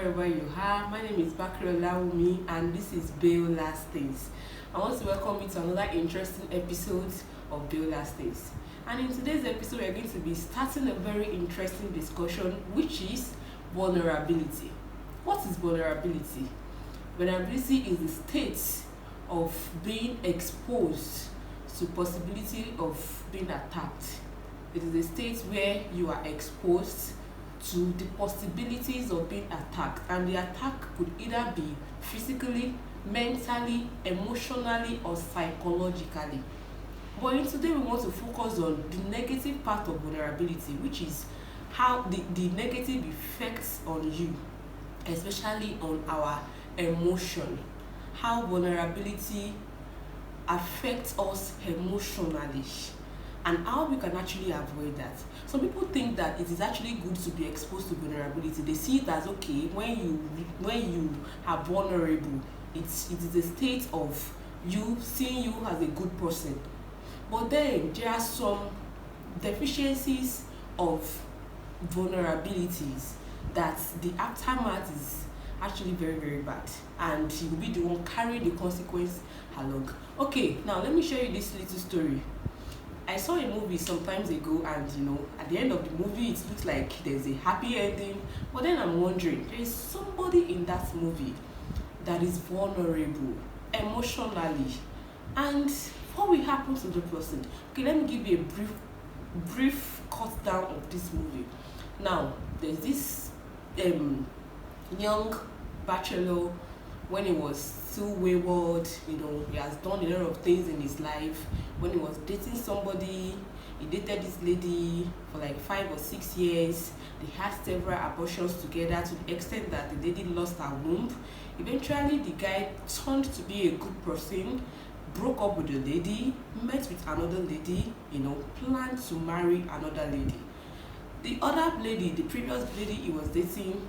wherever you are. My name is Bakri Olawumi and this is Bail Last Days. I want to welcome you to another interesting episode of Bail Last Days. And in today's episode, we are going to be starting a very interesting discussion, which is vulnerability. What is vulnerability? Vulnerability is the state of being exposed to possibility of being attacked. It is a state where you are exposed to the possibilities of being attacked, and the attack could either be physically, mentally, emotionally, or psychologically. But today we want to focus on the negative part of vulnerability, which is how the negative effects on you, especially on our emotion, how vulnerability affects us emotionally, and how we can actually avoid that. Some people think that it is actually good to be exposed to vulnerability. They see it as okay when you are vulnerable. It is a state of you seeing you as a good person. But then there are some deficiencies of vulnerabilities that the aftermath is actually very, very bad, and you will be the one carrying the consequence along. Okay, now let me show you this little story. I saw a movie some times ago, and at the end of the movie it looks like there's a happy ending, but then I'm wondering, there is somebody in that movie that is vulnerable emotionally, and what will happen to the person? Okay, let me give you a brief cut down of this movie. Now there's this young bachelor. When he was still wayward, he has done a lot of things in his life. When he was dating somebody, he dated this lady for like 5 or 6 years. They had several abortions together, to the extent that the lady lost her womb. Eventually the guy turned to be a good person, broke up with the lady, met with another lady, planned to marry another lady. The other lady, the previous lady he was dating,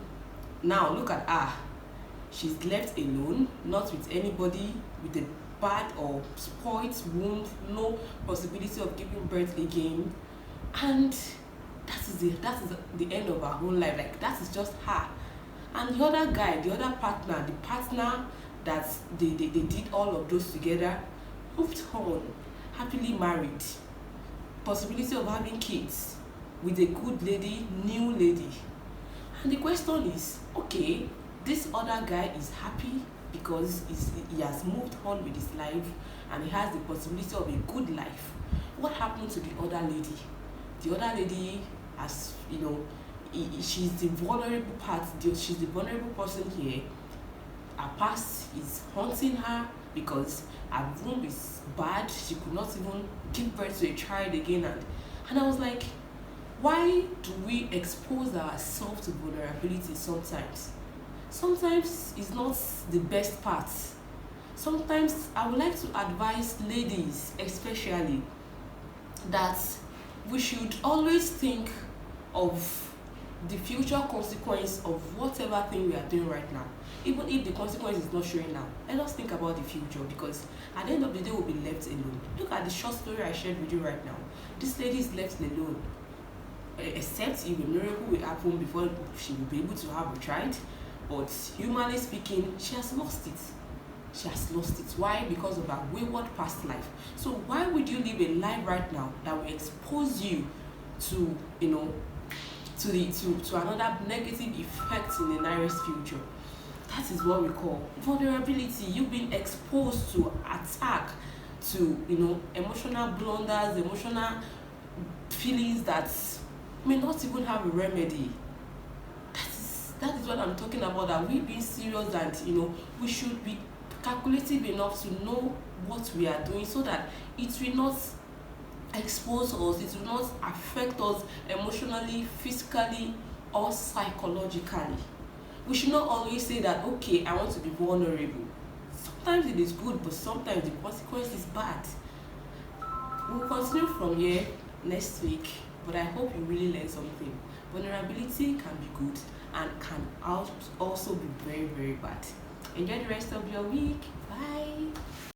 now look at her. She's left alone, not with anybody, with a bad or spoiled womb, no possibility of giving birth again, and that is the end of her whole life. Like, that is just her. And the other guy, the other partner, the partner that they did all of those together, moved on, happily married, possibility of having kids with a good lady, new lady. And the question is, okay, this other guy is happy because he has moved on with his life and he has the possibility of a good life. What happened to the other lady? The other lady has, she's the vulnerable part. She's the vulnerable person here. Her past is haunting her because her womb is bad. She could not even give birth to a child again. And I was like, why do we expose ourselves to vulnerability sometimes? Sometimes it's not the best part. Sometimes I would like to advise ladies especially that we should always think of the future consequence of whatever thing we are doing right now. Even if the consequence is not showing now, let us think about the future, because at the end of the day we'll be left alone. Look at the short story I shared with you right now. This lady is left alone, except if a miracle will happen before she will be able to have a child. But humanly speaking, she has lost it. She has lost it. Why? Because of her wayward past life. So why would you live a life right now that will expose you to to another negative effect in the nearest future? That is what we call vulnerability. You've been exposed to attack, to emotional blunders, emotional feelings that may not even have a remedy. That is what I'm talking about, that we being serious, and we should be calculative enough to know what we are doing, so that it will not expose us, it will not affect us emotionally, physically, or psychologically. We should not always say that, okay, I want to be vulnerable. Sometimes it is good, but sometimes the consequence is bad. We'll continue from here next week, but I hope you really learned something. Vulnerability can be good and can also be very, very bad. Enjoy the rest of your week. Bye.